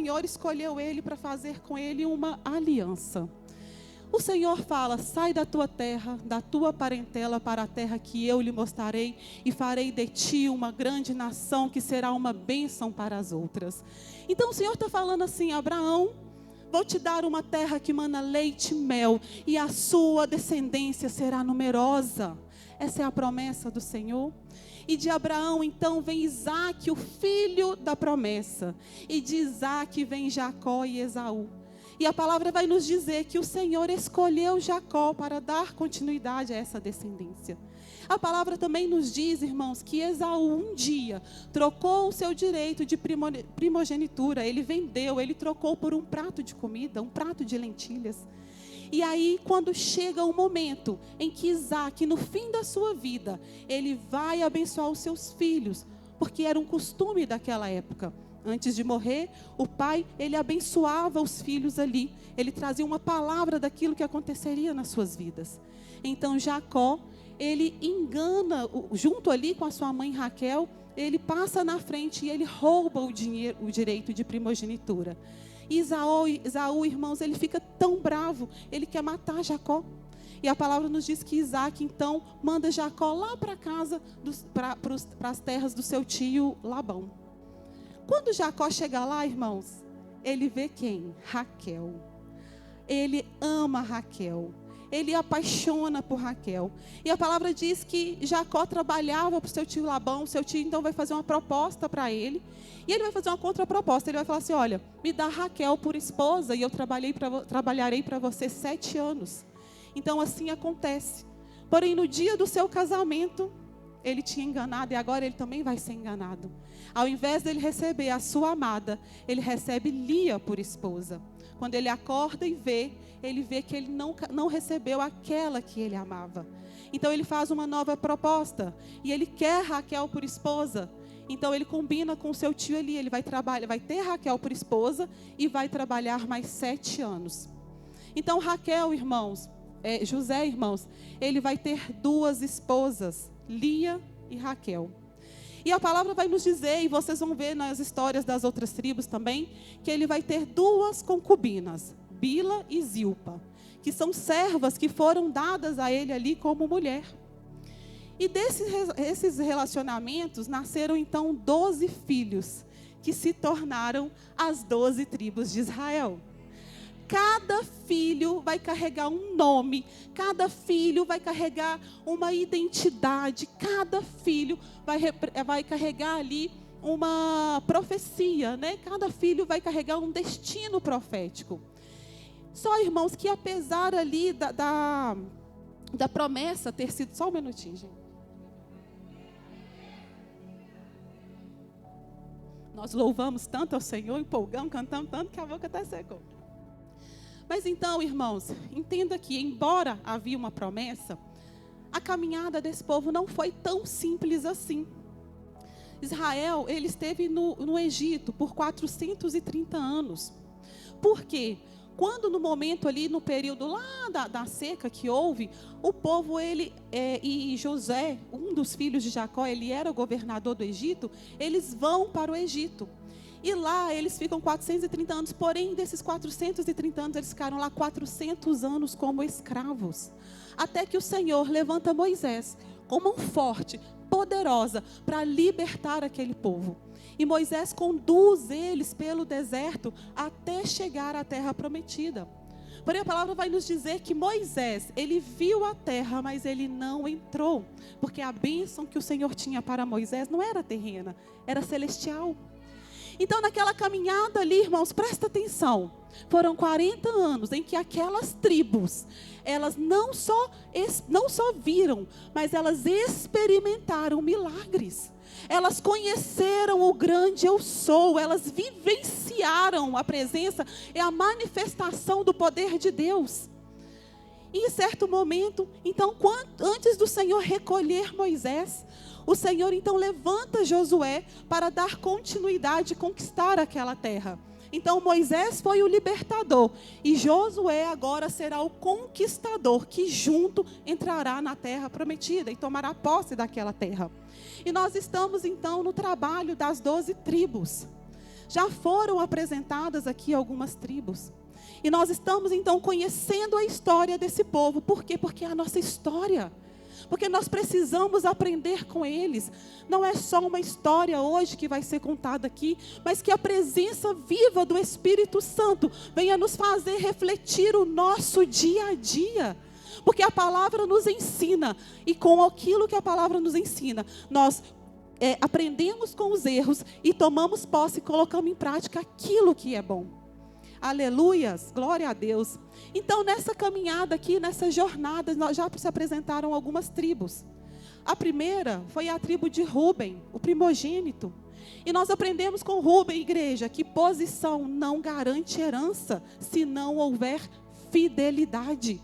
Senhor escolheu ele para fazer com ele uma aliança. O Senhor fala: sai da tua terra, da tua parentela para a terra que eu lhe mostrarei, e farei de ti uma grande nação que será uma bênção para as outras. Então o Senhor está falando assim: Abraão, vou te dar uma terra que mana leite e mel, e a sua descendência será numerosa. Essa é a promessa do Senhor. E de Abraão então vem Isaque, o filho da promessa. E de Isaque vem Jacó e Esaú. E a palavra vai nos dizer que o Senhor escolheu Jacó para dar continuidade a essa descendência. A palavra também nos diz, irmãos, que Esaú um dia trocou o seu direito de primogenitura. Ele vendeu, ele trocou por um prato de comida, um prato de lentilhas. E aí, quando chega o momento em que Isaque, no fim da sua vida, ele vai abençoar os seus filhos, porque era um costume daquela época. Antes de morrer, o pai, ele abençoava os filhos ali. Ele trazia uma palavra daquilo que aconteceria nas suas vidas. Então, Jacó, ele engana, junto ali com a sua mãe Raquel, ele passa na frente e ele rouba o direito de primogenitura. E Esaú, irmãos, ele fica tão bravo, ele quer matar Jacó. E a palavra nos diz que Isaque, então, manda Jacó lá para casa, para as terras do seu tio Labão. Quando Jacó chega lá, irmãos, ele vê quem? Raquel. Ele ama Raquel. Ele apaixona por Raquel. E a palavra diz que Jacó trabalhava para o seu tio Labão. O seu tio então vai fazer uma proposta para ele. E ele vai fazer uma contraproposta. Ele vai falar assim: olha, me dá Raquel por esposa e eu trabalharei para você 7 anos. Então assim acontece. Porém, no dia do seu casamento, ele tinha enganado e agora ele também vai ser enganado. Ao invés dele receber a sua amada, ele recebe Lia por esposa. Quando ele acorda e vê, ele vê que ele não recebeu aquela que ele amava. Então ele faz uma nova proposta e ele quer Raquel por esposa. Então ele combina com o seu tio ali, ele vai ter Raquel por esposa e vai trabalhar mais 7 anos. Então Raquel, irmãos, José, irmãos, ele vai ter 2 esposas, Lia e Raquel. E a palavra vai nos dizer, e vocês vão ver nas histórias das outras tribos também, que ele vai ter 2 concubinas, Bila e Zilpa, que são servas que foram dadas a ele ali como mulher. E desses relacionamentos nasceram então 12 filhos, que se tornaram as 12 tribos de Israel. Cada filho vai carregar um nome, cada filho vai carregar uma identidade, cada filho vai carregar ali uma profecia, né? Cada filho vai carregar um destino profético. Só, irmãos, que apesar ali da promessa ter sido... Só um minutinho, gente. Nós louvamos tanto ao Senhor, empolgamos, cantamos tanto que a boca até secou. Mas então, irmãos, entenda que, embora havia uma promessa, a caminhada desse povo não foi tão simples assim. Israel, ele esteve no Egito por 430 anos. Por quê? Quando no momento ali, no período lá da seca que houve, o povo, e José, um dos filhos de Jacó, ele era o governador do Egito, eles vão para o Egito. E lá eles ficam 430 anos, porém desses 430 anos eles ficaram lá 400 anos como escravos. Até que o Senhor levanta Moisés com mão forte, poderosa, para libertar aquele povo. E Moisés conduz eles pelo deserto até chegar à terra prometida. Porém a palavra vai nos dizer que Moisés, ele viu a terra, mas ele não entrou. Porque a bênção que o Senhor tinha para Moisés não era terrena, era celestial. Então naquela caminhada ali, irmãos, presta atenção. Foram 40 anos em que aquelas tribos, elas não só viram, mas elas experimentaram milagres. Elas conheceram o grande eu sou, elas vivenciaram a presença e a manifestação do poder de Deus. E em certo momento, então, antes do Senhor recolher Moisés, o Senhor então levanta Josué para dar continuidade e conquistar aquela terra. Então Moisés foi o libertador e Josué agora será o conquistador que junto entrará na terra prometida e tomará posse daquela terra. E nós estamos então no trabalho das 12 tribos. Já foram apresentadas aqui algumas tribos. E nós estamos então conhecendo a história desse povo. Por quê? Porque é a nossa história. Porque nós precisamos aprender com eles. Não é só uma história hoje que vai ser contada aqui, mas que a presença viva do Espírito Santo venha nos fazer refletir o nosso dia a dia. Porque a palavra nos ensina, e com aquilo que a palavra nos ensina, nós aprendemos com os erros e tomamos posse e colocamos em prática aquilo que é bom. Aleluias, glória a Deus. Então nessa caminhada aqui, nessa jornada, nós já se apresentaram algumas tribos. A primeira foi a tribo de Rúben, o primogênito. E nós aprendemos com Rúben, igreja, que posição não garante herança se não houver fidelidade.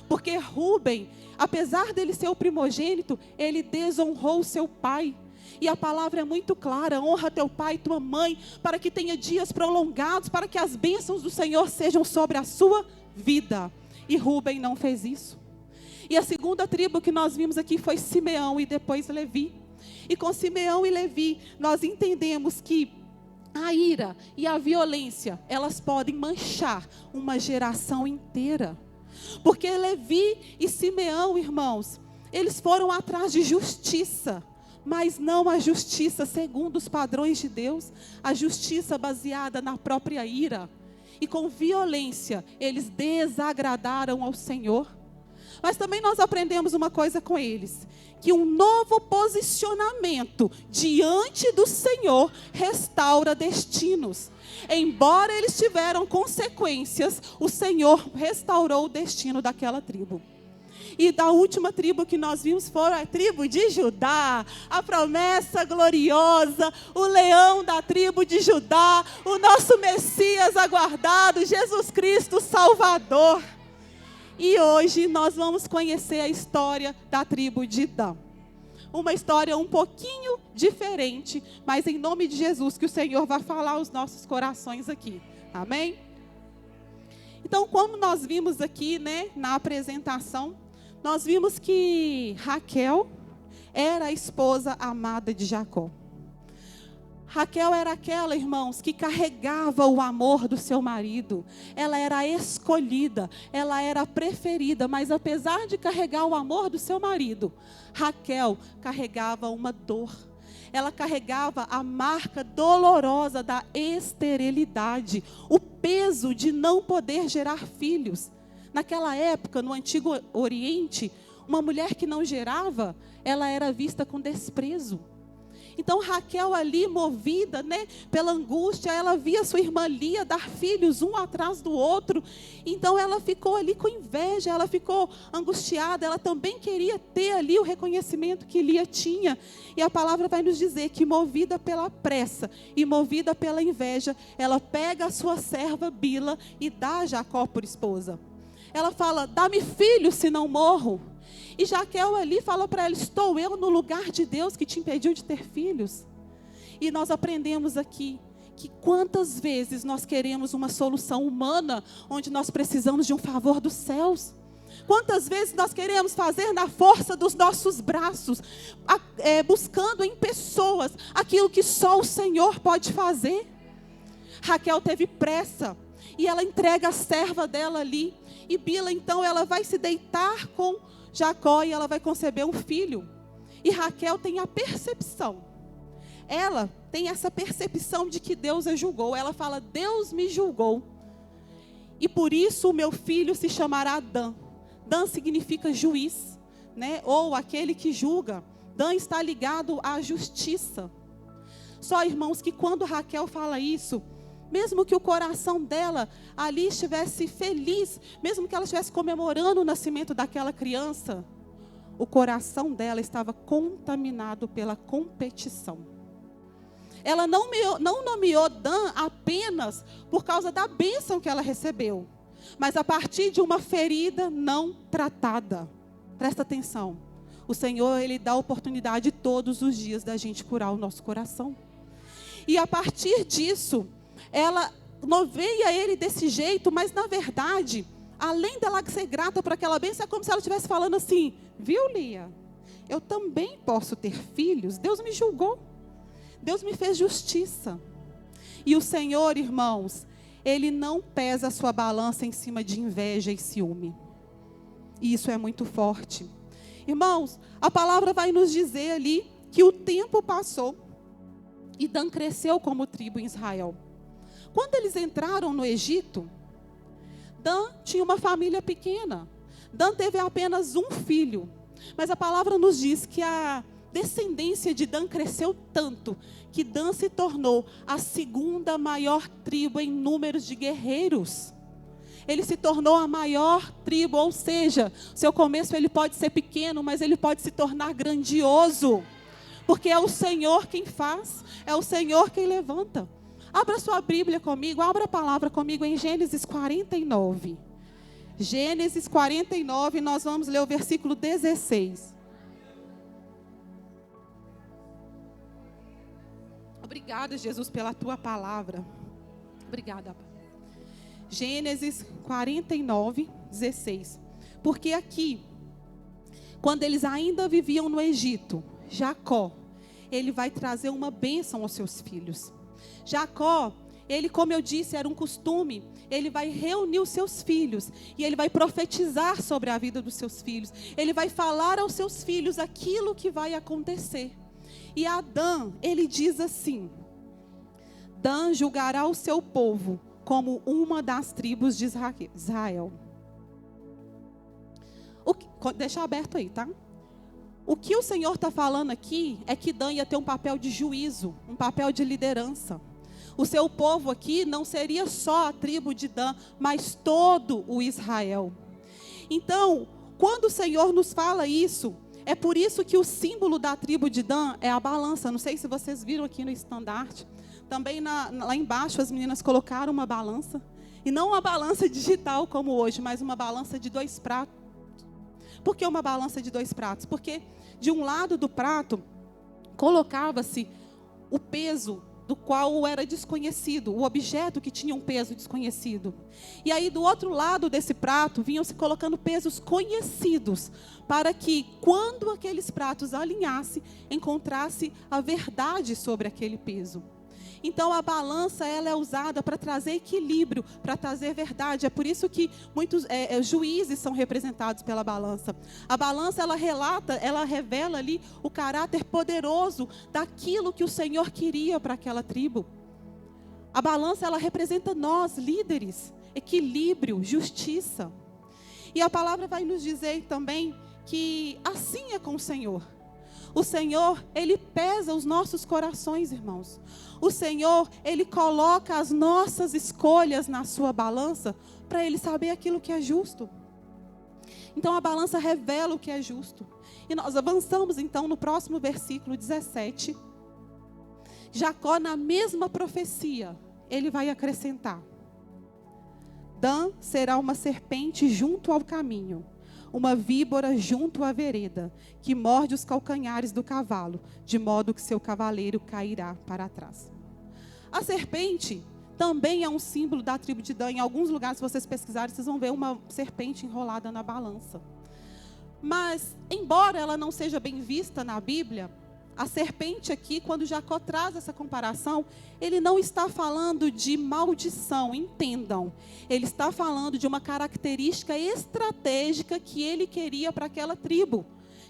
Porque Rúben, apesar dele ser o primogênito, ele desonrou o seu pai. E a palavra é muito clara: honra teu pai e tua mãe, para que tenha dias prolongados, para que as bênçãos do Senhor sejam sobre a sua vida. E Rúben não fez isso. E a segunda tribo que nós vimos aqui foi Simeão e depois Levi. E com Simeão e Levi, nós entendemos que a ira e a violência, elas podem manchar uma geração inteira. Porque Levi e Simeão, irmãos, eles foram atrás de justiça, mas não a justiça segundo os padrões de Deus, a justiça baseada na própria ira. E com violência, eles desagradaram ao Senhor. Mas também nós aprendemos uma coisa com eles: que um novo posicionamento diante do Senhor restaura destinos. Embora eles tiveram consequências, o Senhor restaurou o destino daquela tribo. E da última tribo que nós vimos foi a tribo de Judá, a promessa gloriosa, o leão da tribo de Judá, o nosso Messias aguardado, Jesus Cristo Salvador. E hoje nós vamos conhecer a história da tribo de Dan. Uma história um pouquinho diferente, mas em nome de Jesus que o Senhor vai falar aos nossos corações aqui. Amém? Então, como nós vimos aqui, na apresentação, nós vimos que Raquel era a esposa amada de Jacó. Raquel era aquela, irmãos, que carregava o amor do seu marido. Ela era a escolhida, ela era a preferida, mas apesar de carregar o amor do seu marido, Raquel carregava uma dor. Ela carregava a marca dolorosa da esterilidade, o peso de não poder gerar filhos. Naquela época, no Antigo Oriente, uma mulher que não gerava, ela era vista com desprezo. Então Raquel ali, movida, pela angústia, ela via sua irmã Lia dar filhos um atrás do outro. Então ela ficou ali com inveja, ela ficou angustiada, ela também queria ter ali o reconhecimento que Lia tinha. E a palavra vai nos dizer que, movida pela pressa e movida pela inveja, ela pega a sua serva Bila e dá a Jacó por esposa. Ela fala: dá-me filho, se não morro. E Raquel ali fala para ela: estou eu no lugar de Deus que te impediu de ter filhos? E nós aprendemos aqui que quantas vezes nós queremos uma solução humana, onde nós precisamos de um favor dos céus. Quantas vezes nós queremos fazer na força dos nossos braços, buscando em pessoas aquilo que só o Senhor pode fazer. Raquel teve pressa e ela entrega a serva dela ali. E Bila então ela vai se deitar com Jacó e ela vai conceber um filho. E Raquel tem a percepção. Ela tem essa percepção de que Deus a julgou. Ela fala: Deus me julgou. E por isso o meu filho se chamará Dan. Dan significa juiz, ou aquele que julga. Dan está ligado à justiça. Só, irmãos, que quando Raquel fala isso, mesmo que o coração dela ali estivesse feliz, mesmo que ela estivesse comemorando o nascimento daquela criança, o coração dela estava contaminado pela competição. Ela não nomeou Dan apenas por causa da bênção que ela recebeu, mas a partir de uma ferida não tratada. Presta atenção. O Senhor, Ele dá a oportunidade todos os dias da gente curar o nosso coração. E a partir disso, ela noveia ele desse jeito, mas na verdade, além dela ser grata por aquela bênção, é como se ela estivesse falando assim: viu, Lia? Eu também posso ter filhos. Deus me julgou. Deus me fez justiça. E o Senhor, irmãos, Ele não pesa a sua balança em cima de inveja e ciúme. E isso é muito forte. Irmãos, a palavra vai nos dizer ali que o tempo passou e Dan cresceu como tribo em Israel. Quando eles entraram no Egito, Dan tinha uma família pequena. Dan teve apenas um filho. Mas a palavra nos diz que a descendência de Dan cresceu tanto que Dan se tornou a segunda maior tribo em números de guerreiros. Ele se tornou a maior tribo, ou seja, seu começo ele pode ser pequeno, mas ele pode se tornar grandioso. Porque é o Senhor quem faz, é o Senhor quem levanta. Abra sua Bíblia comigo, abra a palavra comigo em Gênesis 49. Gênesis 49, nós vamos ler o versículo 16. Obrigada, Jesus, pela tua palavra. Obrigada, Pai. Gênesis 49, 16. Porque aqui, quando eles ainda viviam no Egito, Jacó, ele vai trazer uma bênção aos seus filhos. Jacó, ele, como eu disse, era um costume, ele vai reunir os seus filhos e ele vai profetizar sobre a vida dos seus filhos. Ele vai falar aos seus filhos aquilo que vai acontecer. E a Dan, ele diz assim: Dan julgará o seu povo como uma das tribos de Israel. Deixa aberto aí, tá? O que o Senhor está falando aqui é que Dan ia ter um papel de juízo, um papel de liderança. O seu povo aqui não seria só a tribo de Dan, mas todo o Israel. Então, quando o Senhor nos fala isso, é por isso que o símbolo da tribo de Dan é a balança. Não sei se vocês viram aqui no estandarte. Também lá embaixo as meninas colocaram uma balança. E não uma balança digital como hoje, mas uma balança de 2 pratos. Por que uma balança de 2 pratos? Porque de um lado do prato colocava-se o peso do qual era desconhecido, o objeto que tinha um peso desconhecido. E aí do outro lado desse prato vinham se colocando pesos conhecidos, para que quando aqueles pratos alinhassem, encontrasse a verdade sobre aquele peso. Então a balança ela é usada para trazer equilíbrio, para trazer verdade. É por isso que muitos juízes são representados pela balança. A balança ela revela ali o caráter poderoso daquilo que o Senhor queria para aquela tribo. A balança ela representa nós, líderes, equilíbrio, justiça. E a palavra vai nos dizer também que assim é com o Senhor. O Senhor, Ele pesa os nossos corações, irmãos. O Senhor, Ele coloca as nossas escolhas na sua balança para Ele saber aquilo que é justo. Então a balança revela o que é justo. E nós avançamos então no próximo versículo 17. Jacó, na mesma profecia, ele vai acrescentar: Dan será uma serpente junto ao caminho, uma víbora junto à vereda, que morde os calcanhares do cavalo, de modo que seu cavaleiro cairá para trás. A serpente também é um símbolo da tribo de Dan. Em alguns lugares, se vocês pesquisarem, vocês vão ver uma serpente enrolada na balança. Mas, embora ela não seja bem vista na Bíblia, a serpente aqui, quando Jacó traz essa comparação, ele não está falando de maldição, entendam. Ele está falando de uma característica estratégica que ele queria para aquela tribo,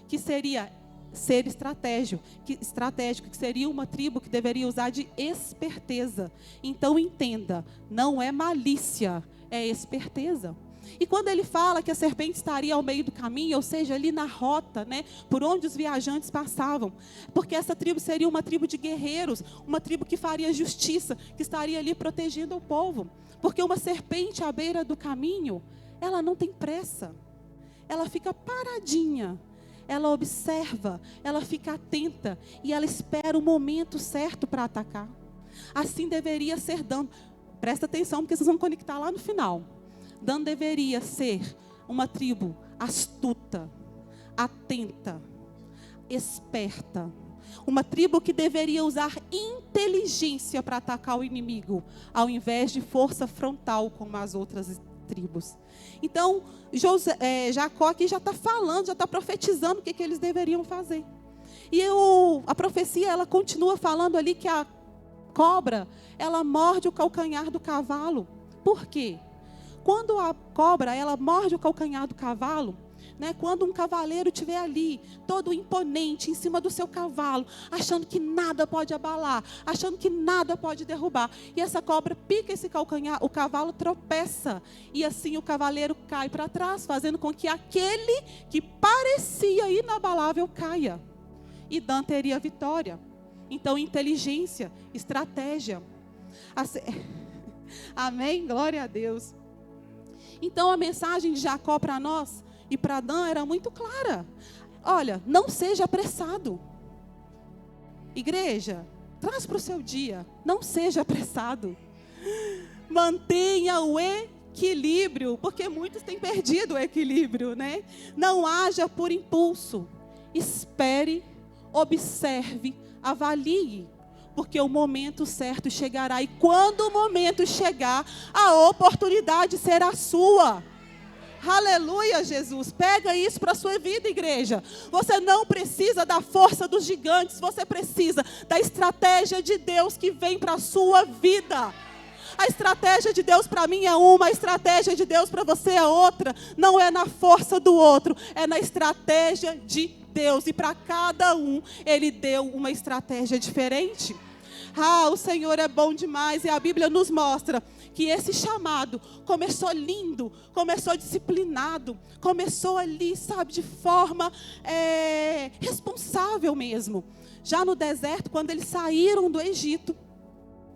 que seria ser estratégico, que seria uma tribo que deveria usar de esperteza. Então entenda, não é malícia, é esperteza. E quando ele fala que a serpente estaria ao meio do caminho, ou seja, ali na rota, né, por onde os viajantes passavam, porque essa tribo seria uma tribo de guerreiros, uma tribo que faria justiça, que estaria ali protegendo o povo. Porque uma serpente à beira do caminho, ela não tem pressa, ela fica paradinha, ela observa, ela fica atenta e ela espera o momento certo para atacar. Assim deveria ser Dan. Presta atenção, porque vocês vão conectar lá no final. Dan deveria ser uma tribo astuta, atenta, esperta. Uma tribo que deveria usar inteligência para atacar o inimigo, ao invés de força frontal como as outras tribos. Então, Jacó aqui já está falando, já está profetizando o que eles deveriam fazer. E a profecia, ela continua falando ali que a cobra, ela morde o calcanhar do cavalo. Por quê? Quando a cobra, ela morde o calcanhar do cavalo, né? Quando um cavaleiro estiver ali, todo imponente, em cima do seu cavalo, achando que nada pode abalar, achando que nada pode derrubar, e essa cobra pica esse calcanhar, o cavalo tropeça, e assim o cavaleiro cai para trás, fazendo com que aquele que parecia inabalável caia. E Dan teria vitória. Então, inteligência, estratégia. Amém? Glória a Deus. Então, a mensagem de Jacó para nós e para Dan era muito clara. Olha, não seja apressado. Igreja, traz para o seu dia. Não seja apressado. Mantenha o equilíbrio, porque muitos têm perdido o equilíbrio, né? Não haja por impulso. Espere, observe, avalie. Porque o momento certo chegará. E quando o momento chegar, a oportunidade será sua. Aleluia, Jesus. Pega isso para a sua vida, igreja. Você não precisa da força dos gigantes. Você precisa da estratégia de Deus que vem para a sua vida. A estratégia de Deus para mim é uma, a estratégia de Deus para você é outra. Não é na força do outro, é na estratégia de Deus. E para cada um, Ele deu uma estratégia diferente. O Senhor é bom demais. E a Bíblia nos mostra que esse chamado começou lindo, começou disciplinado, começou ali, sabe, de forma responsável mesmo. Já no deserto, quando eles saíram do Egito,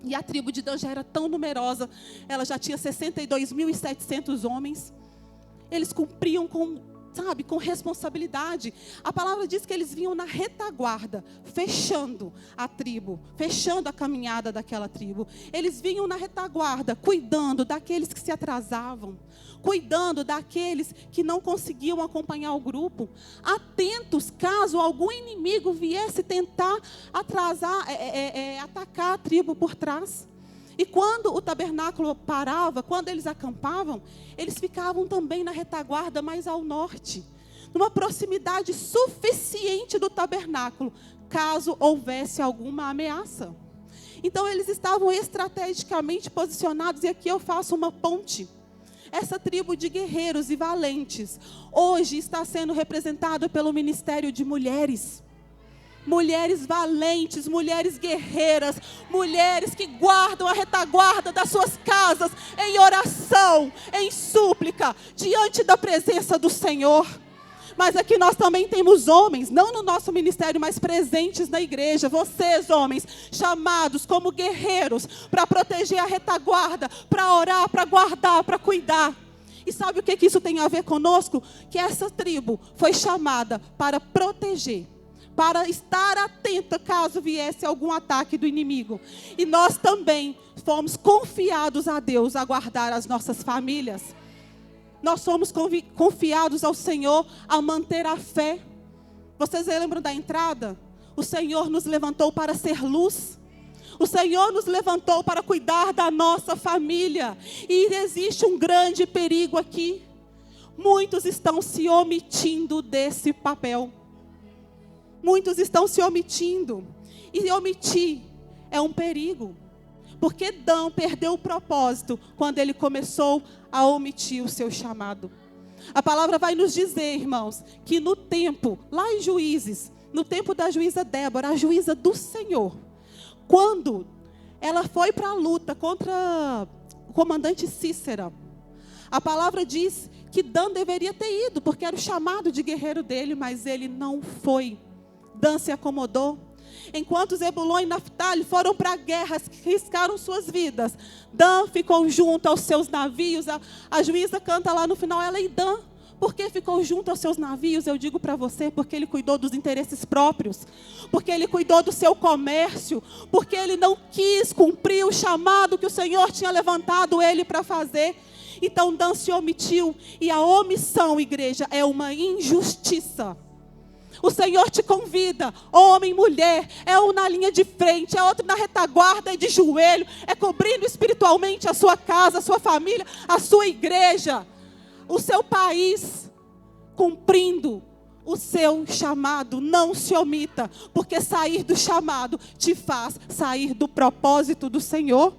e a tribo de Dan já era tão numerosa, ela já tinha 62.700 homens. Eles cumpriam com responsabilidade. A palavra diz que eles vinham na retaguarda, fechando a tribo, fechando a caminhada daquela tribo. Eles vinham na retaguarda, cuidando daqueles que se atrasavam, cuidando daqueles que não conseguiam acompanhar o grupo, atentos caso algum inimigo viesse tentar atacar a tribo por trás. E quando o tabernáculo parava, quando eles acampavam, eles ficavam também na retaguarda mais ao norte, numa proximidade suficiente do tabernáculo, caso houvesse alguma ameaça. Então eles estavam estrategicamente posicionados, e aqui eu faço uma ponte. Essa tribo de guerreiros e valentes, hoje está sendo representada pelo ministério de mulheres. Mulheres valentes, mulheres guerreiras, mulheres que guardam a retaguarda das suas casas em oração, em súplica, diante da presença do Senhor. Mas aqui nós também temos homens, não no nosso ministério, mas presentes na igreja. Vocês, homens, chamados como guerreiros para proteger a retaguarda, para orar, para guardar, para cuidar. E sabe o que isso tem a ver conosco? Que essa tribo foi chamada para proteger, para estar atenta caso viesse algum ataque do inimigo. E nós também fomos confiados a Deus a guardar as nossas famílias. Nós somos confiados ao Senhor a manter a fé. Vocês lembram da entrada? O Senhor nos levantou para ser luz. O Senhor nos levantou para cuidar da nossa família. E existe um grande perigo aqui. Muitos estão se omitindo desse papel. Muitos estão se omitindo. E omitir é um perigo. Porque Dan perdeu o propósito quando ele começou a omitir o seu chamado. A palavra vai nos dizer, irmãos, que no tempo, lá em Juízes, no tempo da juíza Débora, a juíza do Senhor, quando ela foi para a luta contra o comandante Cícera, a palavra diz que Dan deveria ter ido, porque era o chamado de guerreiro dele, mas ele não foi. Dan se acomodou. Enquanto Zebulon e Naftali foram para a guerra, riscaram suas vidas, Dan ficou junto aos seus navios. A juíza canta lá no final, ela e Dan. Por que ficou junto aos seus navios? Eu digo para você, porque ele cuidou dos interesses próprios, porque ele cuidou do seu comércio, porque ele não quis cumprir o chamado que o Senhor tinha levantado ele para fazer. Então Dan se omitiu, e a omissão, igreja, é uma injustiça. O Senhor te convida, homem, mulher, é um na linha de frente, é outro na retaguarda e de joelho, é cobrindo espiritualmente a sua casa, a sua família, a sua igreja, o seu país, cumprindo o seu chamado, não se omita, porque sair do chamado te faz sair do propósito do Senhor.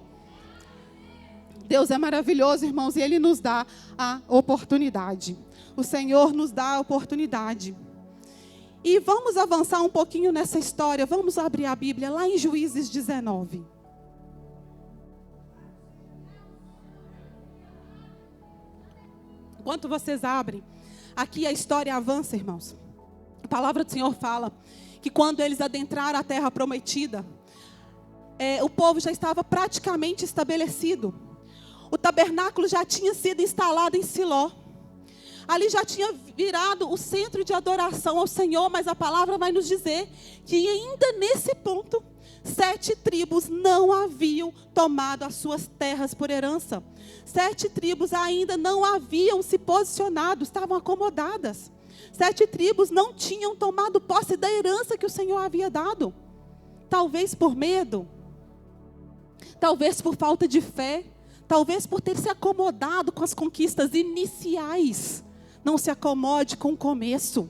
Deus é maravilhoso, irmãos, e Ele nos dá a oportunidade. O Senhor nos dá a oportunidade. E vamos avançar um pouquinho nessa história. Vamos abrir a Bíblia lá em Juízes 19. Enquanto vocês abrem, aqui a história avança, irmãos. A palavra do Senhor fala que quando eles adentraram a terra prometida, o povo já estava praticamente estabelecido. O tabernáculo já tinha sido instalado em Siló. Ali já tinha virado o centro de adoração ao Senhor, mas a palavra vai nos dizer que ainda nesse ponto, 7 tribos não haviam tomado as suas terras por herança. 7 tribos ainda não haviam se posicionado, estavam acomodadas. 7 tribos não tinham tomado posse da herança que o Senhor havia dado. Talvez por medo, talvez por falta de fé, talvez por ter se acomodado com as conquistas iniciais. Não se acomode com o começo.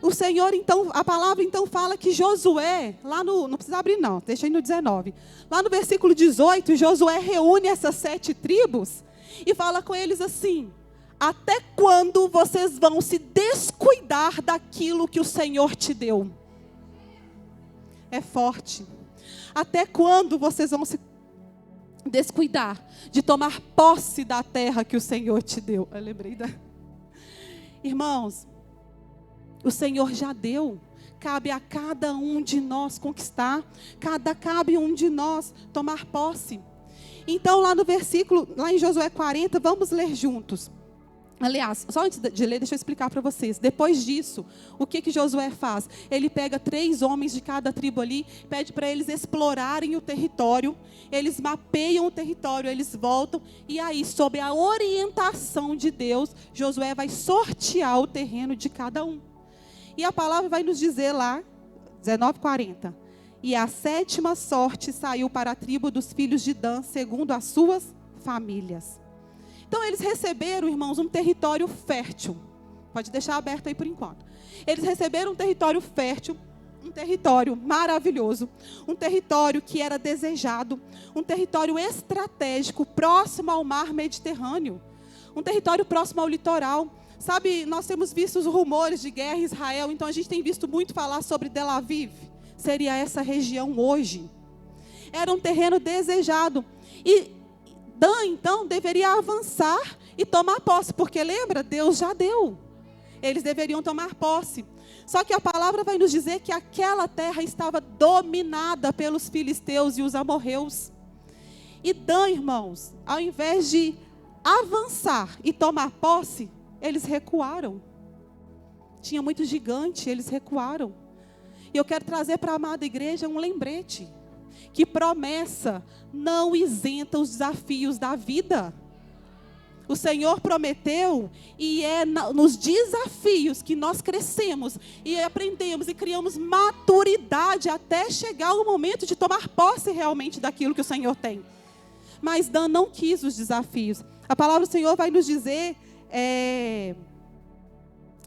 O Senhor, então, a palavra então fala que Josué, lá no, não precisa abrir não, deixa aí no 19. Lá no versículo 18, Josué reúne essas 7 tribos e fala com eles assim: até quando vocês vão se descuidar daquilo que o Senhor te deu? É forte. Até quando vocês vão se descuidar de tomar posse da terra que o Senhor te deu? Eu lembrei da... Irmãos, o Senhor já deu. Cabe a cada um de nós conquistar. Cabe a um de nós tomar posse. Então lá no versículo, lá em Josué 40, vamos ler juntos. Aliás, só antes de ler, deixa eu explicar para vocês. Depois disso, o que Josué faz? Ele pega 3 homens de cada tribo ali, pede para eles explorarem o território. Eles mapeiam o território, eles voltam. E aí, sob a orientação de Deus, Josué vai sortear o terreno de cada um. E a palavra vai nos dizer lá, 19:40. E a 7ª sorte saiu para a tribo dos filhos de Dan, segundo as suas famílias. Então eles receberam, irmãos, um território fértil. Pode deixar aberto aí por enquanto. Eles receberam um território fértil, um território maravilhoso, um território que era desejado, um território estratégico, próximo ao mar Mediterrâneo, um território próximo ao litoral. Sabe, nós temos visto os rumores de guerra em Israel, então a gente tem visto muito falar sobre Tel Aviv. Seria essa região hoje. Era um terreno desejado. E Dan, então, deveria avançar e tomar posse, porque lembra, Deus já deu. Eles deveriam tomar posse. Só que a palavra vai nos dizer que aquela terra estava dominada pelos filisteus e os amorreus. E Dan, irmãos, ao invés de avançar e tomar posse, eles recuaram. Tinha muito gigante, eles recuaram. E eu quero trazer para a amada igreja um lembrete. Que promessa não isenta os desafios da vida. O Senhor prometeu, e é nos desafios que nós crescemos e aprendemos e criamos maturidade até chegar o momento de tomar posse realmente daquilo que o Senhor tem. Mas Dan não quis os desafios. A palavra do Senhor vai nos dizer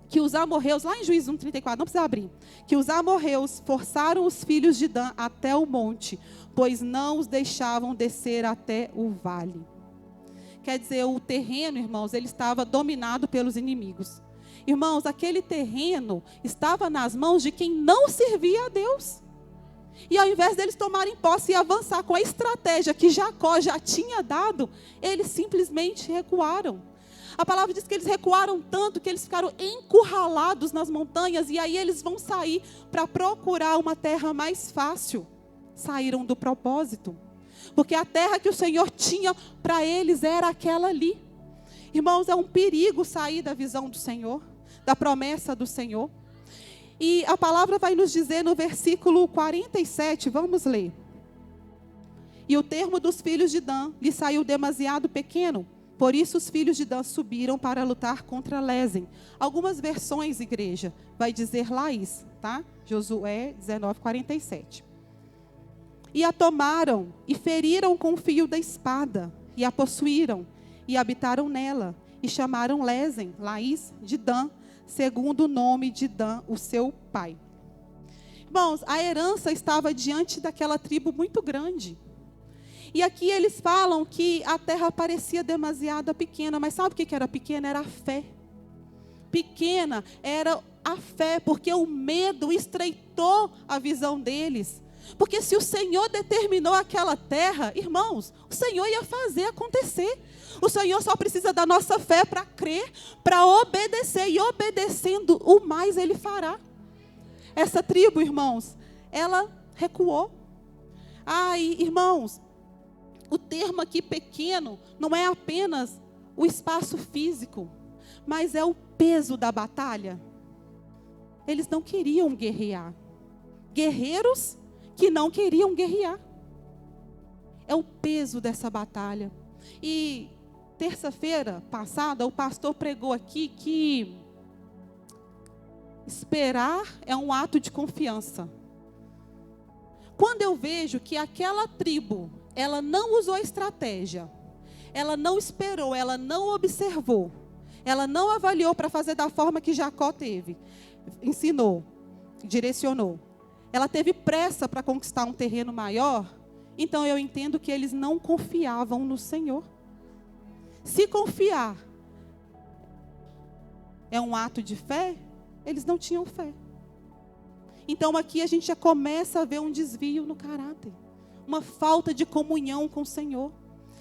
que os amorreus, lá em Juízes 1:34, não precisa abrir, que os amorreus forçaram os filhos de Dan até o monte, pois não os deixavam descer até o vale. Quer dizer, o terreno, irmãos, ele estava dominado pelos inimigos. Irmãos, aquele terreno estava nas mãos de quem não servia a Deus. E ao invés deles tomarem posse e avançar com a estratégia que Jacó já tinha dado, eles simplesmente recuaram. A palavra diz que eles recuaram tanto que eles ficaram encurralados nas montanhas, e aí eles vão sair para procurar uma terra mais fácil. Saíram do propósito, porque a terra que o Senhor tinha para eles era aquela ali. Irmãos, é um perigo sair da visão do Senhor, da promessa do Senhor. E a palavra vai nos dizer no versículo 47, vamos ler. E o termo dos filhos de Dan lhe saiu demasiado pequeno. Por isso os filhos de Dan subiram para lutar contra Lezem. Algumas versões, igreja, vai dizer Laís, tá? Josué 19:47. E a tomaram e feriram com o fio da espada, e a possuíram, e habitaram nela, e chamaram Lezem, Laís, de Dan, segundo o nome de Dan, o seu pai. Irmãos, a herança estava diante daquela tribo muito grande. E aqui eles falam que a terra parecia demasiado pequena, mas sabe o que era pequena? Era a fé. Pequena era a fé, porque o medo estreitou a visão deles. Porque se o Senhor determinou aquela terra, irmãos, o Senhor ia fazer acontecer. O Senhor só precisa da nossa fé para crer, para obedecer. E obedecendo, o mais Ele fará. Essa tribo, irmãos, ela recuou. E, irmãos, o termo aqui pequeno não é apenas o espaço físico, mas é o peso da batalha. Eles não queriam guerrear. Guerreiros que não queriam guerrear. É o peso dessa batalha. E terça-feira passada, o pastor pregou aqui que esperar é um ato de confiança. Quando eu vejo que aquela tribo, ela não usou estratégia, ela não esperou, ela não observou, ela não avaliou para fazer da forma que Jacó teve, ensinou, direcionou. Ela teve pressa para conquistar um terreno maior, então eu entendo que eles não confiavam no Senhor. Se confiar é um ato de fé, eles não tinham fé. Então aqui a gente já começa a ver um desvio no caráter, uma falta de comunhão com o Senhor.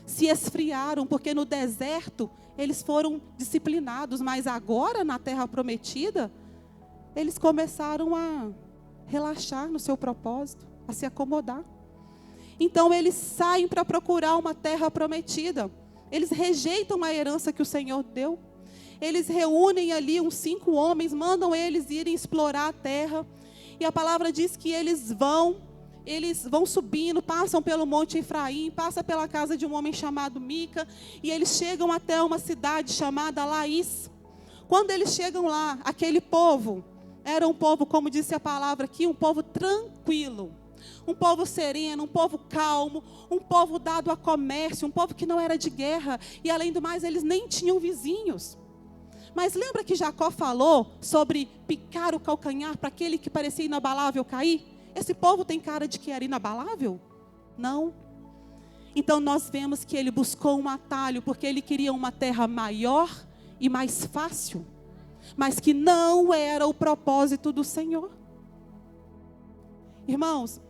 Se esfriaram, porque no deserto eles foram disciplinados, mas agora na terra prometida, eles começaram a relaxar no seu propósito, a se acomodar. Então eles saem para procurar uma terra prometida. Eles rejeitam a herança que o Senhor deu. Eles reúnem ali uns 5 homens, mandam eles irem explorar a terra. E a palavra diz que eles vão subindo, passam pelo Monte Efraim, passam pela casa de um homem chamado Mica, e eles chegam até uma cidade chamada Laís. Quando eles chegam lá, aquele povo era um povo, como disse a palavra aqui, um povo tranquilo, um povo sereno, um povo calmo, um povo dado a comércio, um povo que não era de guerra, e além do mais, eles nem tinham vizinhos. Mas lembra que Jacó falou sobre picar o calcanhar para aquele que parecia inabalável cair? Esse povo tem cara de que era inabalável? Não. Então nós vemos que ele buscou um atalho, porque ele queria uma terra maior e mais fácil, mas que não era o propósito do Senhor. Irmãos,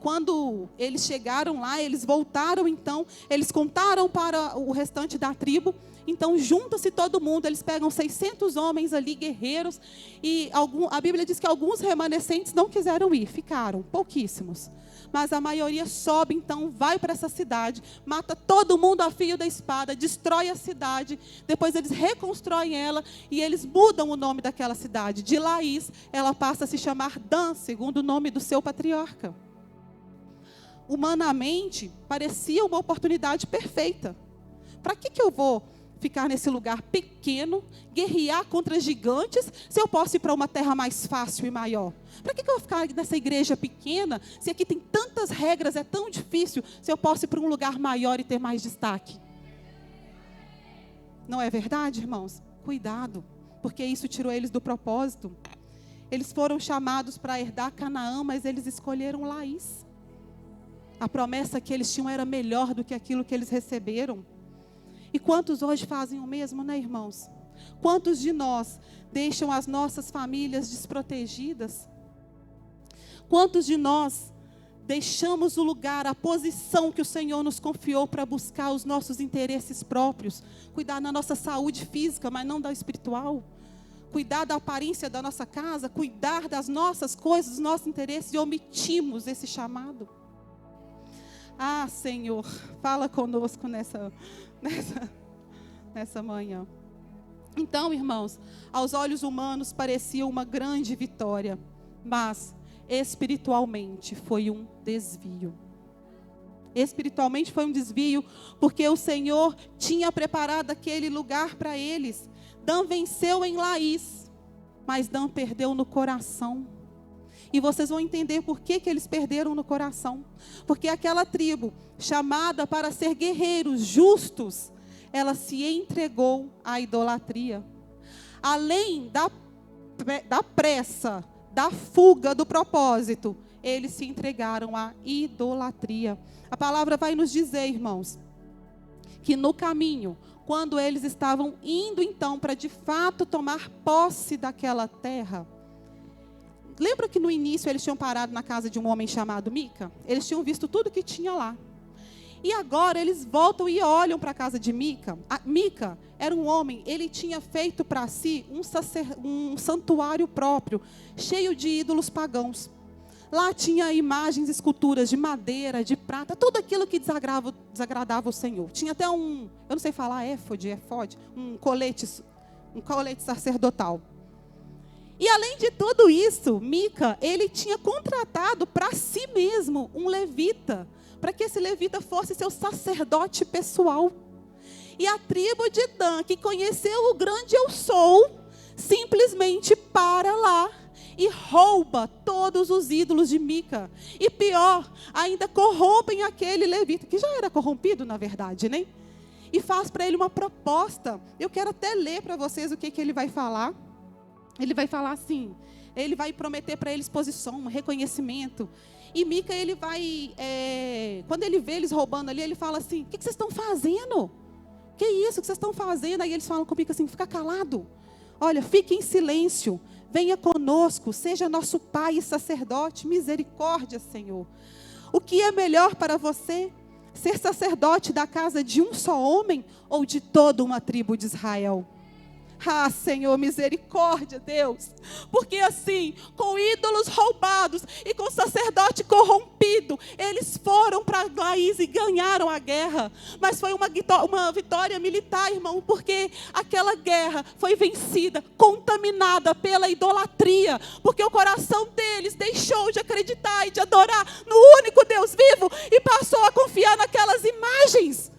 quando eles chegaram lá, eles voltaram então, eles contaram para o restante da tribo. Então junta-se todo mundo, eles pegam 600 homens ali, guerreiros, e a Bíblia diz que alguns remanescentes não quiseram ir, ficaram, pouquíssimos. Mas a maioria sobe, então vai para essa cidade, mata todo mundo a fio da espada, destrói a cidade, depois eles reconstroem ela e eles mudam o nome daquela cidade. De Laís, ela passa a se chamar Dan, segundo o nome do seu patriarca. Humanamente, parecia uma oportunidade perfeita. Para que eu vou ficar nesse lugar pequeno, guerrear contra gigantes, se eu posso ir para uma terra mais fácil e maior? Para que eu vou ficar nessa igreja pequena, se aqui tem tantas regras, é tão difícil, se eu posso ir para um lugar maior e ter mais destaque? Não é verdade, irmãos? Cuidado, porque isso tirou eles do propósito. Eles foram chamados para herdar Canaã, mas eles escolheram Laís. A promessa que eles tinham era melhor do que aquilo que eles receberam. E quantos hoje fazem o mesmo, né, irmãos? Quantos de nós deixam as nossas famílias desprotegidas? Quantos de nós deixamos o lugar, a posição que o Senhor nos confiou para buscar os nossos interesses próprios? Cuidar da nossa saúde física, mas não da espiritual? Cuidar da aparência da nossa casa? Cuidar das nossas coisas, dos nossos interesses, e omitimos esse chamado? Ah, Senhor, fala conosco nessa manhã. Então, irmãos, aos olhos humanos parecia uma grande vitória, mas espiritualmente foi um desvio. Espiritualmente foi um desvio, porque o Senhor tinha preparado aquele lugar para eles. Dan venceu em Laís, mas Dan perdeu no coração. E vocês vão entender por que eles perderam no coração. Porque aquela tribo, chamada para ser guerreiros justos, ela se entregou à idolatria. além da pressa, da fuga do propósito, eles se entregaram à idolatria. A palavra vai nos dizer, irmãos, que no caminho, quando eles estavam indo então para de fato tomar posse daquela terra, lembra que no início eles tinham parado na casa de um homem chamado Mica? Eles tinham visto tudo que tinha lá. E agora eles voltam e olham para a casa de Mica. Mica era um homem, ele tinha feito para si um santuário próprio, cheio de ídolos pagãos. Lá tinha imagens, esculturas de madeira, de prata, tudo aquilo que desagradava o Senhor. Tinha até eu não sei falar, éfode, um colete sacerdotal. E além de tudo isso, Mica, ele tinha contratado para si mesmo um levita, para que esse levita fosse seu sacerdote pessoal. E a tribo de Dan, que conheceu o grande eu sou, simplesmente para lá e rouba todos os ídolos de Mica. E pior, ainda corrompem aquele levita, que já era corrompido na verdade, né? E faz para ele uma proposta. Eu quero até ler para vocês o que ele vai falar. Ele vai falar assim, ele vai prometer para eles posição, um reconhecimento. E Mica, ele vai, quando ele vê eles roubando ali, ele fala assim, o que vocês estão fazendo? Que isso que vocês estão fazendo? Aí eles falam com Mica assim, fica calado. Olha, fique em silêncio, venha conosco, seja nosso pai e sacerdote, misericórdia, Senhor. O que é melhor para você? Ser sacerdote da casa de um só homem ou de toda uma tribo de Israel? Ah, Senhor, misericórdia, Deus. Porque assim, com ídolos roubados e com sacerdote corrompido, eles foram para Laís e ganharam a guerra. Mas foi uma vitória militar, irmão, porque aquela guerra foi vencida, contaminada pela idolatria. Porque o coração deles deixou de acreditar e de adorar no único Deus vivo e passou a confiar naquelas imagens.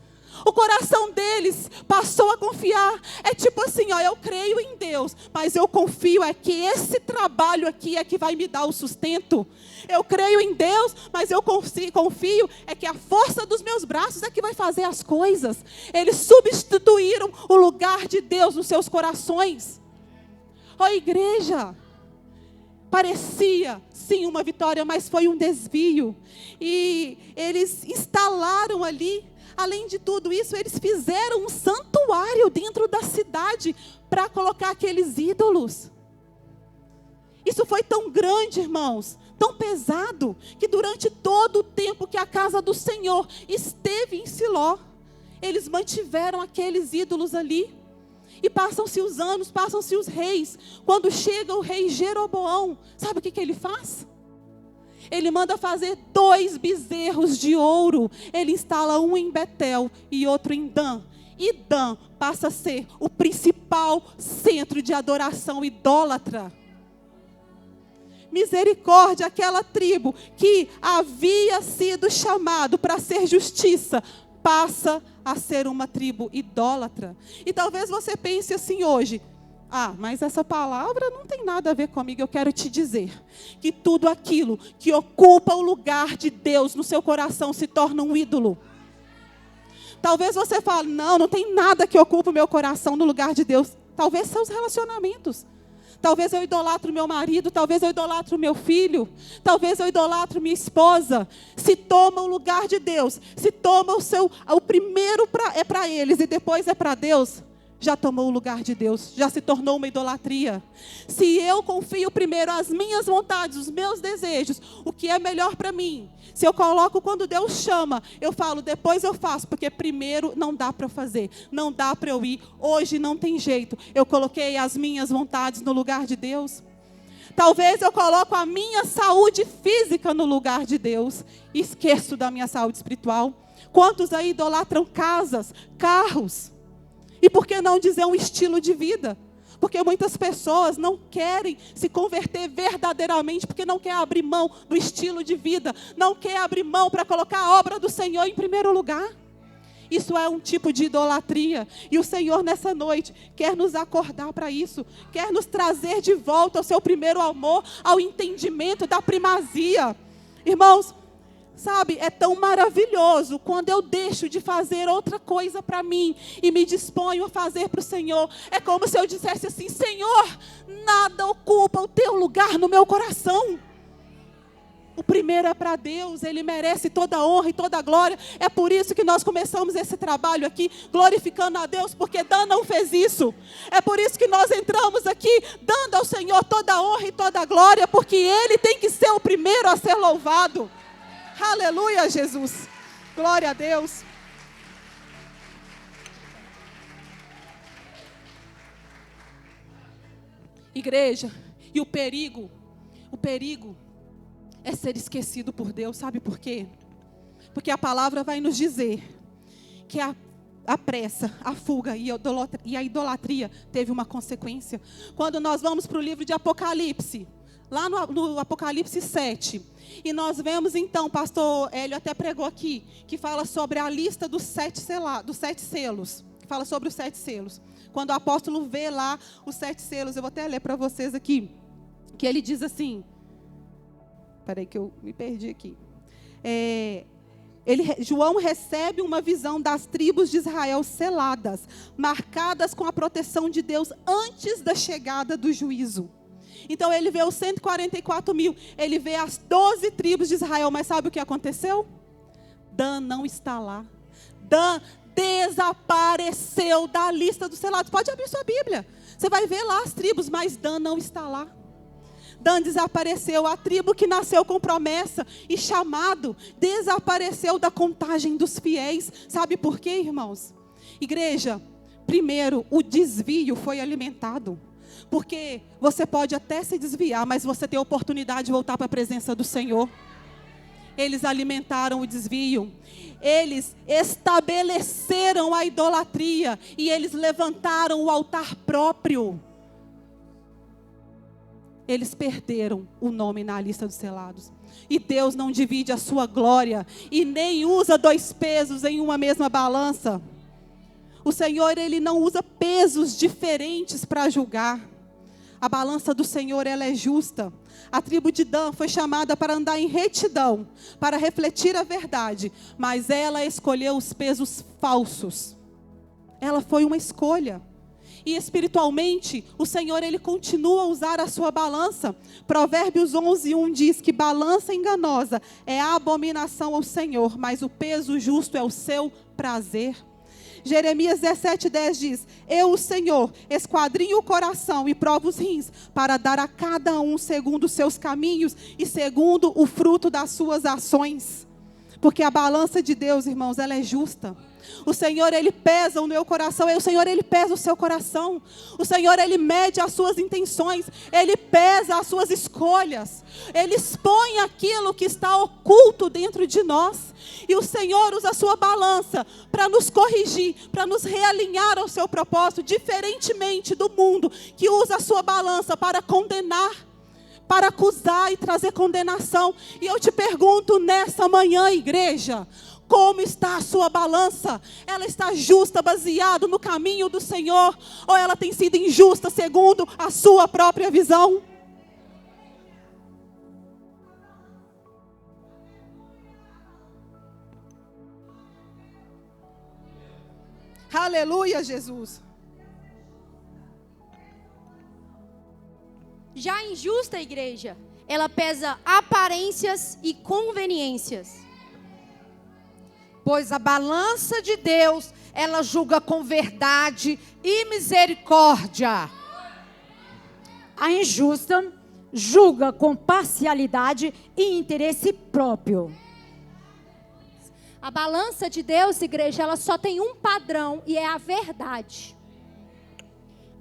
O coração deles passou a confiar. É tipo assim, ó, eu creio em Deus, mas eu confio que esse trabalho aqui é que vai me dar o sustento. Eu creio em Deus, mas eu confio que a força dos meus braços é que vai fazer as coisas. Eles substituíram o lugar de Deus nos seus corações. Ó, igreja, parecia sim uma vitória, mas foi um desvio. E eles instalaram ali. Além de tudo isso, eles fizeram um santuário dentro da cidade para colocar aqueles ídolos. Isso foi tão grande, irmãos, tão pesado, que durante todo o tempo que a casa do Senhor esteve em Siló, eles mantiveram aqueles ídolos ali. E passam-se os anos, passam-se os reis. Quando chega o rei Jeroboão, sabe o que ele faz? Ele manda fazer 2 bezerros de ouro. Ele instala um em Betel e outro em Dan. E Dan passa a ser o principal centro de adoração idólatra. Misericórdia, aquela tribo que havia sido chamado para ser justiça, passa a ser uma tribo idólatra. E talvez você pense assim hoje, mas essa palavra não tem nada a ver comigo. Eu quero te dizer que tudo aquilo que ocupa o lugar de Deus no seu coração se torna um ídolo. Talvez você fale, não tem nada que ocupa o meu coração no lugar de Deus. Talvez seus relacionamentos. Talvez eu idolatro meu marido, talvez eu idolatro meu filho, talvez eu idolatro minha esposa. Se toma o lugar de Deus, se toma o primeiro é para eles e depois é para Deus, já tomou o lugar de Deus, já se tornou uma idolatria. Se eu confio primeiro as minhas vontades, os meus desejos, o que é melhor para mim, se eu coloco quando Deus chama, eu falo, depois eu faço, porque primeiro não dá para fazer, não dá para eu ir, hoje não tem jeito, eu coloquei as minhas vontades no lugar de Deus. Talvez eu coloco a minha saúde física no lugar de Deus, e esqueço da minha saúde espiritual. Quantos aí idolatram casas, carros? E por que não dizer um estilo de vida? Porque muitas pessoas não querem se converter verdadeiramente, porque não quer abrir mão do estilo de vida, não quer abrir mão para colocar a obra do Senhor em primeiro lugar. Isso é um tipo de idolatria. E o Senhor nessa noite quer nos acordar para isso, quer nos trazer de volta ao seu primeiro amor, ao entendimento da primazia. Irmãos, Sabe, é tão maravilhoso quando eu deixo de fazer outra coisa para mim e me disponho a fazer para o Senhor. É como se eu dissesse assim: Senhor, nada ocupa o teu lugar no meu coração. O primeiro é para Deus, Ele merece toda a honra e toda a glória. É por isso que nós começamos esse trabalho aqui, glorificando a Deus, porque Dan não fez isso. É por isso que nós entramos aqui, dando ao Senhor toda a honra e toda a glória, porque Ele tem que ser o primeiro a ser louvado. Aleluia, Jesus. Glória a Deus. Igreja, e o perigo é ser esquecido por Deus. Sabe por quê? Porque a palavra vai nos dizer que a pressa, a fuga e a idolatria teve uma consequência. Quando nós vamos para o livro de Apocalipse, lá no Apocalipse 7, e nós vemos então, o pastor Hélio até pregou aqui, que fala sobre a lista dos 7 selos, que fala sobre os 7 selos. Quando o apóstolo vê lá os 7 selos, eu vou até ler para vocês aqui, que ele diz assim, peraí que eu me perdi aqui. João recebe uma visão das tribos de Israel seladas, marcadas com a proteção de Deus antes da chegada do juízo. Então ele vê os 144 mil, ele vê as 12 tribos de Israel, mas sabe o que aconteceu? Dan não está lá. Dan desapareceu da lista dos selados. Pode abrir sua Bíblia, você vai ver lá as tribos, mas Dan não está lá. Dan desapareceu, a tribo que nasceu com promessa e chamado, desapareceu da contagem dos fiéis. Sabe por quê, irmãos? Igreja, primeiro, o desvio foi alimentado. Porque você pode até se desviar, mas você tem a oportunidade de voltar para a presença do Senhor. Eles alimentaram o desvio. Eles estabeleceram a idolatria. E eles levantaram o altar próprio. Eles perderam o nome na lista dos selados. E Deus não divide a sua glória. E nem usa 2 pesos em uma mesma balança. O Senhor, Ele não usa pesos diferentes para julgar. A balança do Senhor, ela é justa. A tribo de Dan foi chamada para andar em retidão, para refletir a verdade. Mas ela escolheu os pesos falsos. Ela foi uma escolha. E espiritualmente, o Senhor, Ele continua a usar a sua balança. Provérbios 11:1 diz que balança enganosa é a abominação ao Senhor, mas o peso justo é o seu prazer. Jeremias 17:10 diz: eu, o Senhor, esquadrinho o coração e provo os rins, para dar a cada um segundo os seus caminhos e segundo o fruto das suas ações. Porque a balança de Deus, irmãos, ela é justa. O Senhor, Ele pesa o meu coração. O Senhor, Ele pesa o seu coração. O Senhor, Ele mede as suas intenções. Ele pesa as suas escolhas. Ele expõe aquilo que está oculto dentro de nós. E o Senhor usa a sua balança para nos corrigir, para nos realinhar ao seu propósito, diferentemente do mundo que usa a sua balança para condenar, para acusar e trazer condenação. E eu te pergunto nessa manhã, igreja, como está a sua balança? Ela está justa, baseada no caminho do Senhor? Ou ela tem sido injusta, segundo a sua própria visão? Aleluia, Jesus. Já a injusta igreja, ela pesa aparências e conveniências. Pois a balança de Deus, ela julga com verdade e misericórdia. A injusta julga com parcialidade e interesse próprio. A balança de Deus, igreja, ela só tem um padrão e é a verdade.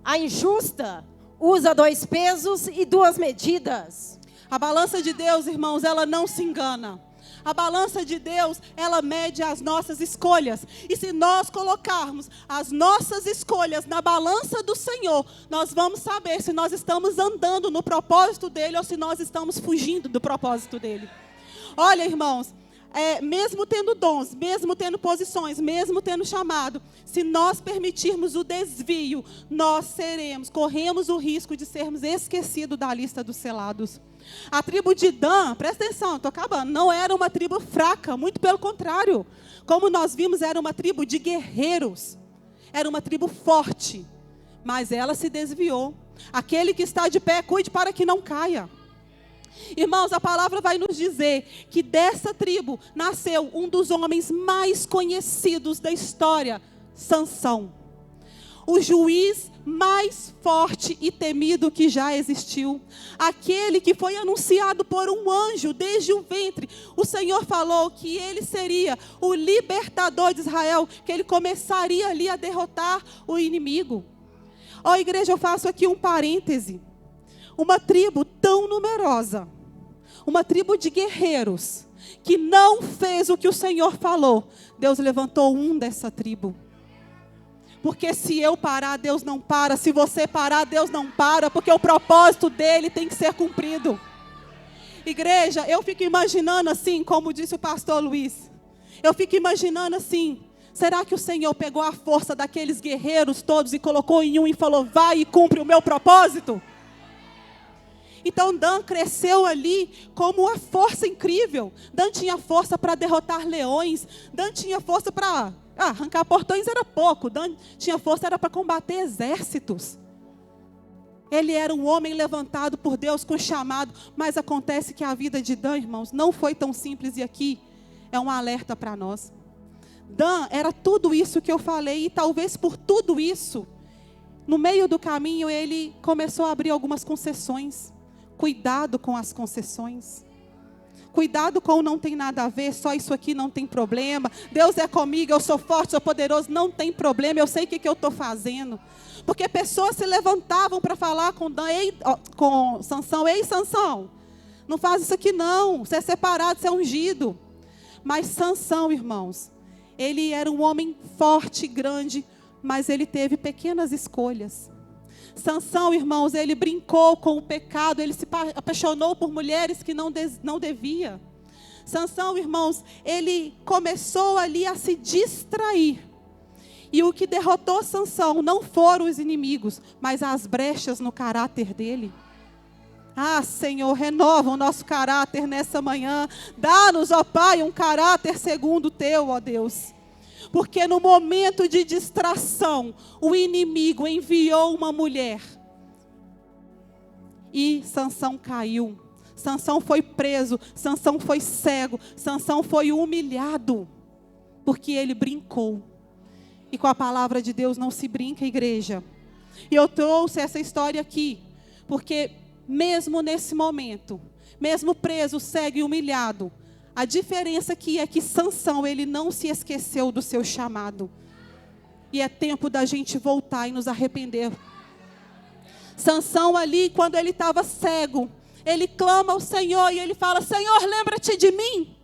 A injusta usa 2 pesos e 2 medidas. A balança de Deus, irmãos, ela não se engana. A balança de Deus, ela mede as nossas escolhas. E se nós colocarmos as nossas escolhas na balança do Senhor, nós vamos saber se nós estamos andando no propósito dEle ou se nós estamos fugindo do propósito dEle. Olha, irmãos, mesmo tendo dons, mesmo tendo posições, mesmo tendo chamado, se nós permitirmos o desvio, nós corremos o risco de sermos esquecidos da lista dos selados. A tribo de Dan, presta atenção, estou acabando, não era uma tribo fraca, muito pelo contrário. Como nós vimos, era uma tribo de guerreiros. Era uma tribo forte, mas ela se desviou. Aquele que está de pé, cuide para que não caia. Irmãos, a palavra vai nos dizer que dessa tribo nasceu um dos homens mais conhecidos da história, Sansão. O juiz mais forte e temido que já existiu. Aquele que foi anunciado por um anjo desde o ventre. O Senhor falou que ele seria o libertador de Israel, que ele começaria ali a derrotar o inimigo. Ó, igreja, eu faço aqui um parêntese. Uma tribo tão numerosa, uma tribo de guerreiros, que não fez o que o Senhor falou. Deus levantou um dessa tribo. Porque se eu parar, Deus não para. Se você parar, Deus não para. Porque o propósito dele tem que ser cumprido. Igreja, eu fico imaginando assim, como disse o pastor Luiz. Eu fico imaginando assim. Será que o Senhor pegou a força daqueles guerreiros todos e colocou em um e falou, vai e cumpre o meu propósito? Então Dan cresceu ali como uma força incrível. Dan tinha força para derrotar leões. Dan tinha força para... arrancar portões era pouco. Dan tinha força era para combater exércitos. Ele era um homem levantado por Deus com chamado. Mas acontece que a vida de Dan, irmãos, não foi tão simples. E aqui é um alerta para nós. Dan era tudo isso que eu falei. E talvez por tudo isso, no meio do caminho, ele começou a abrir algumas concessões. Cuidado com as concessões. Cuidado com o não tem nada a ver, só isso aqui não tem problema. Deus é comigo, eu sou forte, sou poderoso, não tem problema, eu sei o que eu estou fazendo. Porque pessoas se levantavam para falar com Sansão, ei Sansão, não faz isso aqui não, você é separado, você é ungido. Mas Sansão, irmãos, ele era um homem forte, grande, mas ele teve pequenas escolhas. Sansão, irmãos, ele brincou com o pecado, ele se apaixonou por mulheres que não devia. Sansão, irmãos, ele começou ali a se distrair. E o que derrotou Sansão não foram os inimigos, mas as brechas no caráter dele. Ah, Senhor, renova o nosso caráter nessa manhã. Dá-nos, ó Pai, um caráter segundo o teu, ó Deus. Porque no momento de distração, o inimigo enviou uma mulher. E Sansão caiu. Sansão foi preso. Sansão foi cego. Sansão foi humilhado. Porque ele brincou. E com a palavra de Deus não se brinca, igreja. E eu trouxe essa história aqui. Porque mesmo nesse momento, mesmo preso, cego e humilhado, a diferença aqui é que Sansão, ele não se esqueceu do seu chamado. E é tempo da gente voltar e nos arrepender. Sansão ali, quando ele estava cego, ele clama ao Senhor e ele fala, Senhor, lembra-te de mim.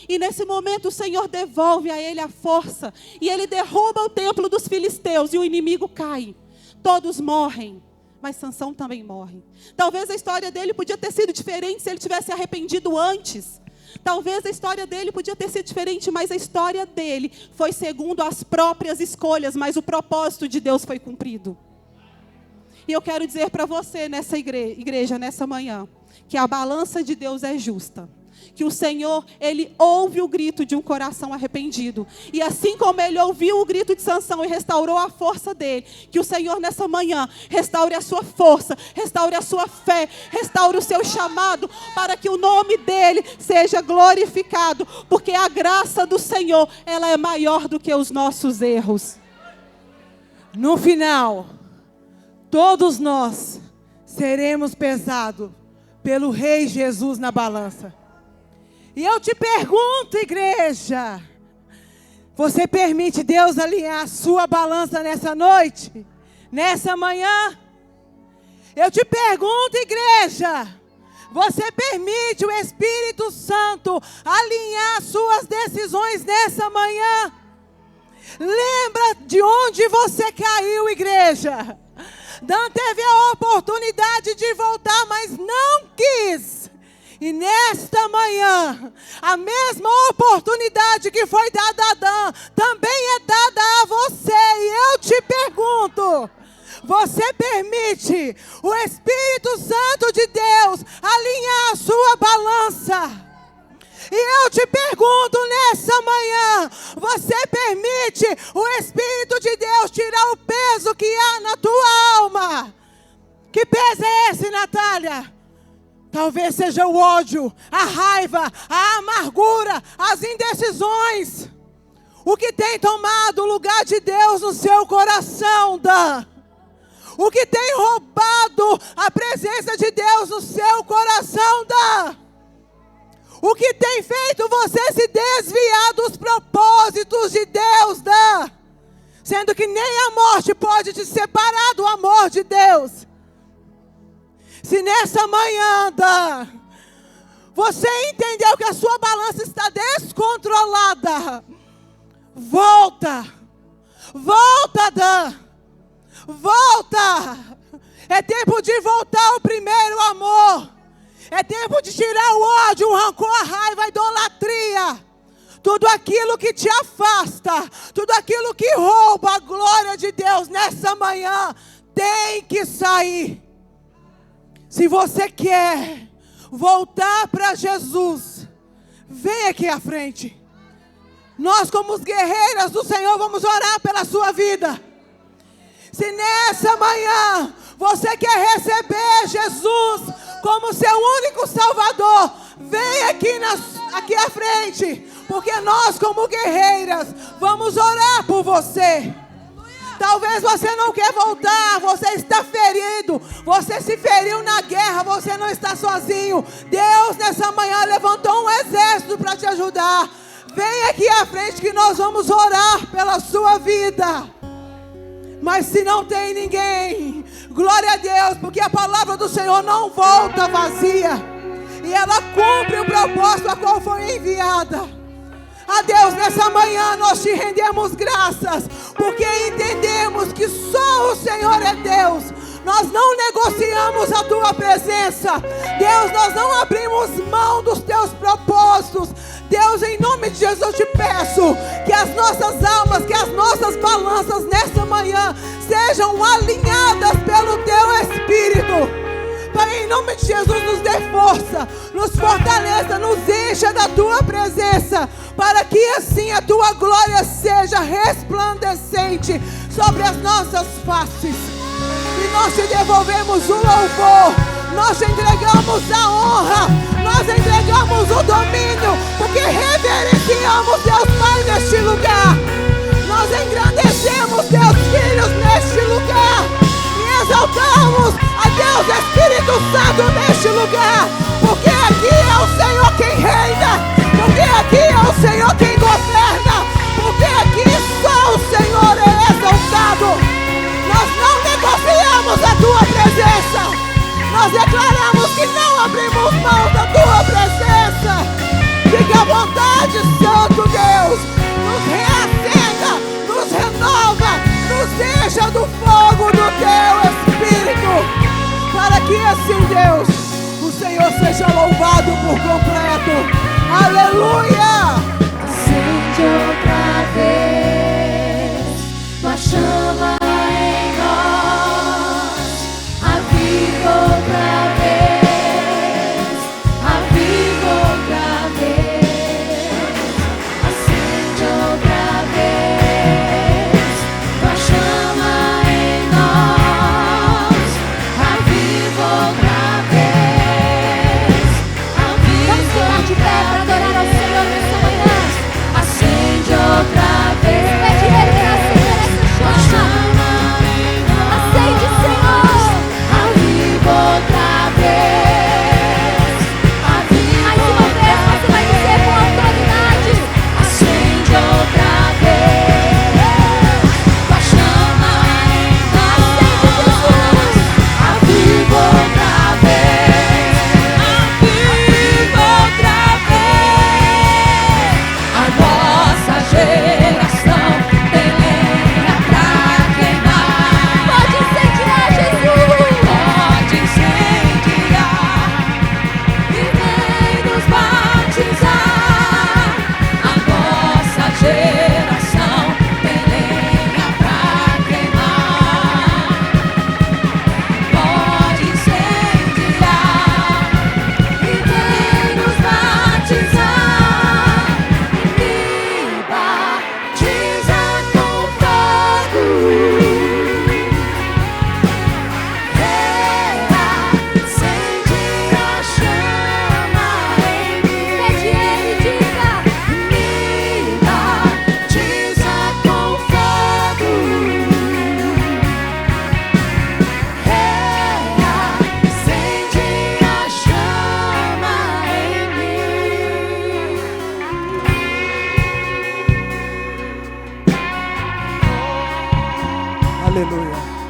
E nesse momento o Senhor devolve a ele a força. E ele derruba o templo dos filisteus e o inimigo cai. Todos morrem. Mas Sansão também morre. Talvez a história dele podia ter sido diferente se ele tivesse arrependido antes. Talvez a história dele podia ter sido diferente, mas a história dele foi segundo as próprias escolhas, mas o propósito de Deus foi cumprido. E eu quero dizer para você nessa igreja, nessa manhã, que a balança de Deus é justa. Que o Senhor, Ele ouve o grito de um coração arrependido. E assim como Ele ouviu o grito de Sansão e restaurou a força dele, que o Senhor nessa manhã restaure a sua força, restaure a sua fé, restaure o seu chamado, para que o nome dEle seja glorificado. Porque a graça do Senhor, ela é maior do que os nossos erros. No final, todos nós seremos pesados pelo Rei Jesus na balança. E eu te pergunto, igreja, você permite Deus alinhar a sua balança nessa noite? Nessa manhã? Eu te pergunto, igreja, você permite o Espírito Santo alinhar suas decisões nessa manhã? Lembra de onde você caiu, igreja? Dan teve a oportunidade de voltar, mas não quis. E nesta manhã, a mesma oportunidade que foi dada a Dan, também é dada a você. E eu te pergunto, você permite o Espírito Santo de Deus alinhar a sua balança. E eu te pergunto nessa manhã, você permite o Espírito de Deus tirar o peso que há na tua alma? Que peso é esse, Natália? Talvez seja o ódio, a raiva, a amargura, as indecisões. O que tem tomado o lugar de Deus no seu coração, Dan? O que tem roubado a presença de Deus no seu coração, Dan? O que tem feito você se desviar dos propósitos de Deus, Dan? Sendo que nem a morte pode te separar do amor de Deus. Se nessa manhã, Dan, você entendeu que a sua balança está descontrolada, volta, Dan, volta. É tempo de voltar ao primeiro amor. É tempo de tirar o ódio, o rancor, a raiva, a idolatria. Tudo aquilo que te afasta, tudo aquilo que rouba a glória de Deus nessa manhã, tem que sair. Se você quer voltar para Jesus, vem aqui à frente. Nós, como os guerreiras do Senhor, vamos orar pela sua vida. Se nessa manhã você quer receber Jesus como seu único Salvador, vem aqui à frente, porque nós, como guerreiras, vamos orar por você. Talvez você não quer voltar, você está ferido, você se feriu na guerra, você não está sozinho. Deus nessa manhã levantou um exército para te ajudar. Vem aqui à frente que nós vamos orar pela sua vida. Mas se não tem ninguém, glória a Deus, porque a palavra do Senhor não volta vazia, e ela cumpre o propósito a qual foi enviada. A Deus, nessa manhã nós te rendemos graças, porque entendemos que só o Senhor é Deus. Nós não negociamos a tua presença. Deus, nós não abrimos mão dos teus propósitos. Deus, em nome de Jesus eu te peço que as nossas almas, que as nossas balanças nessa manhã sejam alinhadas pelo teu Espírito. Pai, em nome de Jesus, nos dê força, nos fortaleça, nos encha da tua presença, para que assim a tua glória seja resplandecente sobre as nossas faces. E nós te devolvemos o louvor, nós te entregamos a honra, nós entregamos o domínio, porque reverenciamos Deus Pai neste lugar. Nós engrandecemos Deus Filhos neste lugar e exaltamos a Deus Espírito Santo neste lugar, porque aqui é o Senhor quem reina, porque aqui é o Senhor quem governa, porque aqui só o Senhor é exaltado. Nós não negociamos a tua presença, nós declaramos que não abrimos mão da tua presença. Fique à vontade, Santo Deus, nos reacenda, nos renova, nos encha do fogo do teu Espírito, para que assim, Deus, o Senhor seja louvado por completo. Aleluia! Acende outra vez tua chama em nós, aviva outra vez, aviva outra vez, acende outra vez tua chama em nós, aviva outra vez, aviva outra vez. Vamos ficar de pé para adorar ao Senhor nessa manhã. Acende outra vez. Aleluia.